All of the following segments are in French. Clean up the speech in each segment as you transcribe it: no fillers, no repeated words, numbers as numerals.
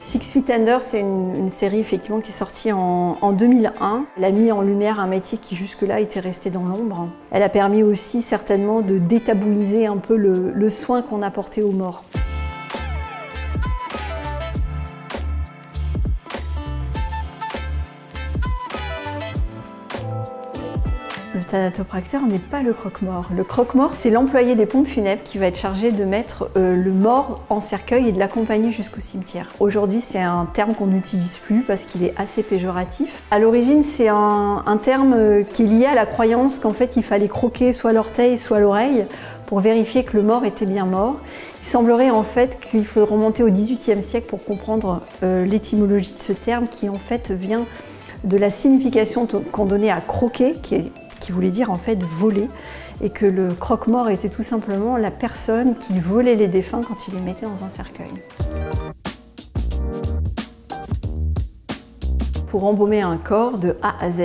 Six Feet Under, c'est une série effectivement qui est sortie en 2001. Elle a mis en lumière un métier qui jusque-là était resté dans l'ombre. Elle a permis aussi certainement de détabouiser un peu le soin qu'on apportait aux morts. Le thanatopracteur n'est pas le croque-mort. Le croque-mort, c'est l'employé des pompes funèbres qui va être chargé de mettre le mort en cercueil et de l'accompagner jusqu'au cimetière. Aujourd'hui, c'est un terme qu'on n'utilise plus parce qu'il est assez péjoratif. À l'origine, c'est un terme qui est lié à la croyance qu'en fait, il fallait croquer soit l'orteil, soit l'oreille pour vérifier que le mort était bien mort. Il semblerait en fait qu'il faut remonter au XVIIIe siècle pour comprendre l'étymologie de ce terme qui en fait vient de la signification qu'on donnait à croquer, qui voulait dire en fait voler, et que le croque-mort était tout simplement la personne qui volait les défunts quand il les mettait dans un cercueil. Pour embaumer un corps de A à Z,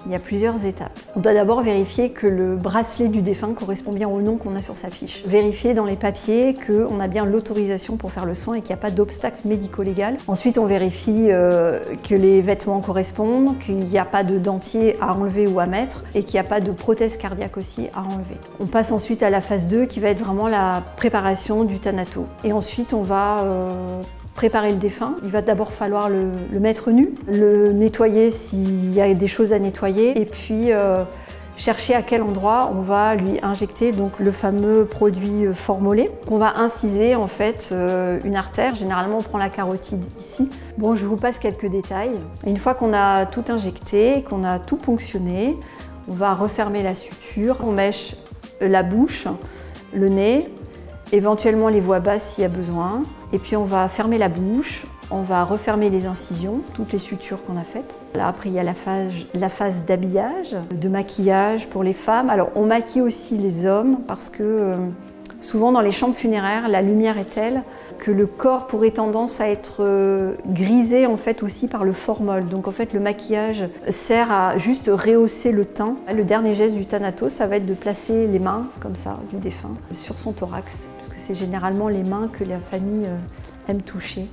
il y a plusieurs étapes. On doit d'abord vérifier que le bracelet du défunt correspond bien au nom qu'on a sur sa fiche. Vérifier dans les papiers qu'on a bien l'autorisation pour faire le soin et qu'il n'y a pas d'obstacle médico-légal. Ensuite, on vérifie que les vêtements correspondent, qu'il n'y a pas de dentier à enlever ou à mettre et qu'il n'y a pas de prothèse cardiaque aussi à enlever. On passe ensuite à la phase 2 qui va être vraiment la préparation du thanato. Et ensuite, on va préparer le défunt. Il va d'abord falloir le mettre nu, le nettoyer s'il y a des choses à nettoyer et puis chercher à quel endroit on va lui injecter donc le fameux produit formolé qu'on va inciser en fait une artère. Généralement on prend la carotide ici. Bon, je vous passe quelques détails. Une fois qu'on a tout injecté, qu'on a tout ponctionné, on va refermer la suture, on mèche la bouche, le nez, éventuellement les voies basses s'il y a besoin. Et puis on va fermer la bouche, on va refermer les incisions, toutes les sutures qu'on a faites. Là, après, il y a la phase d'habillage, de maquillage pour les femmes. Alors on maquille aussi les hommes parce que souvent dans les chambres funéraires, la lumière est telle que le corps pourrait tendance à être grisé en fait aussi par le formol. Donc en fait le maquillage sert à juste rehausser le teint. Le dernier geste du thanato, ça va être de placer les mains comme ça du défunt sur son thorax, parce que c'est généralement les mains que la famille aime toucher.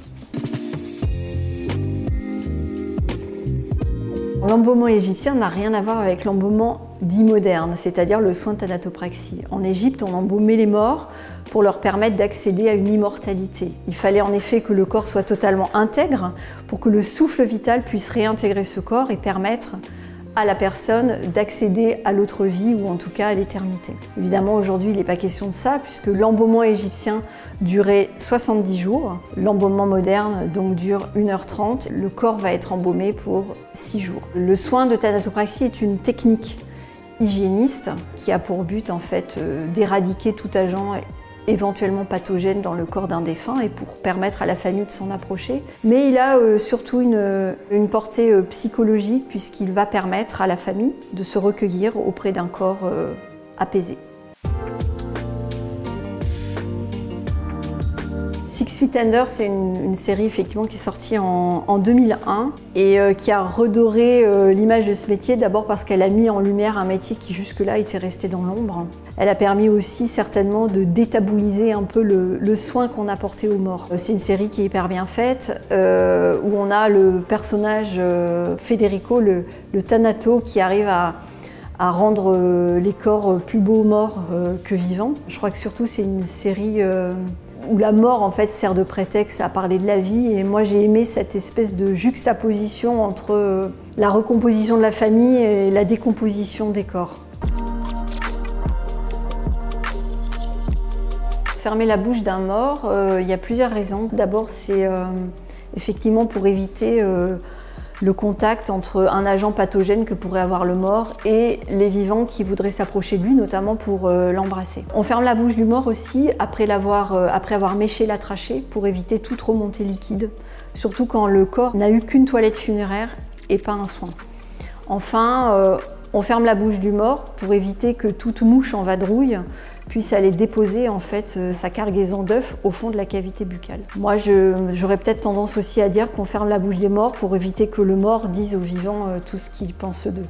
L'embaumement égyptien n'a rien à voir avec l'embaumement dit moderne, c'est-à-dire le soin de thanatopraxie. En Égypte, on embaumait les morts pour leur permettre d'accéder à une immortalité. Il fallait en effet que le corps soit totalement intègre pour que le souffle vital puisse réintégrer ce corps et permettre à la personne d'accéder à l'autre vie ou en tout cas à l'éternité. Évidemment, aujourd'hui, il n'est pas question de ça puisque l'embaumement égyptien durait 70 jours. L'embaumement moderne donc dure 1h30. Le corps va être embaumé pour 6 jours. Le soin de thanatopraxie est une technique hygiéniste qui a pour but en fait d'éradiquer tout agent éventuellement pathogène dans le corps d'un défunt et pour permettre à la famille de s'en approcher. Mais il a surtout une portée psychologique puisqu'il va permettre à la famille de se recueillir auprès d'un corps apaisé. Six Feet Under, c'est une série effectivement qui est sortie en 2001 et qui a redoré l'image de ce métier, d'abord parce qu'elle a mis en lumière un métier qui jusque-là était resté dans l'ombre. Elle a permis aussi certainement de détabouiser un peu le soin qu'on apportait aux morts. C'est une série qui est hyper bien faite, où on a le personnage Federico, le thanato, qui arrive à rendre les corps plus beaux morts que vivants. Je crois que surtout c'est une série où la mort en fait sert de prétexte à parler de la vie, et moi j'ai aimé cette espèce de juxtaposition entre la recomposition de la famille et la décomposition des corps. Fermer la bouche d'un mort, il y a plusieurs raisons. D'abord, c'est effectivement pour éviter le contact entre un agent pathogène que pourrait avoir le mort et les vivants qui voudraient s'approcher de lui, notamment pour l'embrasser. On ferme la bouche du mort aussi après avoir méché la trachée pour éviter toute remontée liquide, surtout quand le corps n'a eu qu'une toilette funéraire et pas un soin. Enfin, on ferme la bouche du mort pour éviter que toute mouche en vadrouille puisse aller déposer en fait sa cargaison d'œufs au fond de la cavité buccale. Moi, j'aurais peut-être tendance aussi à dire qu'on ferme la bouche des morts pour éviter que le mort dise aux vivants tout ce qu'il pense d'eux.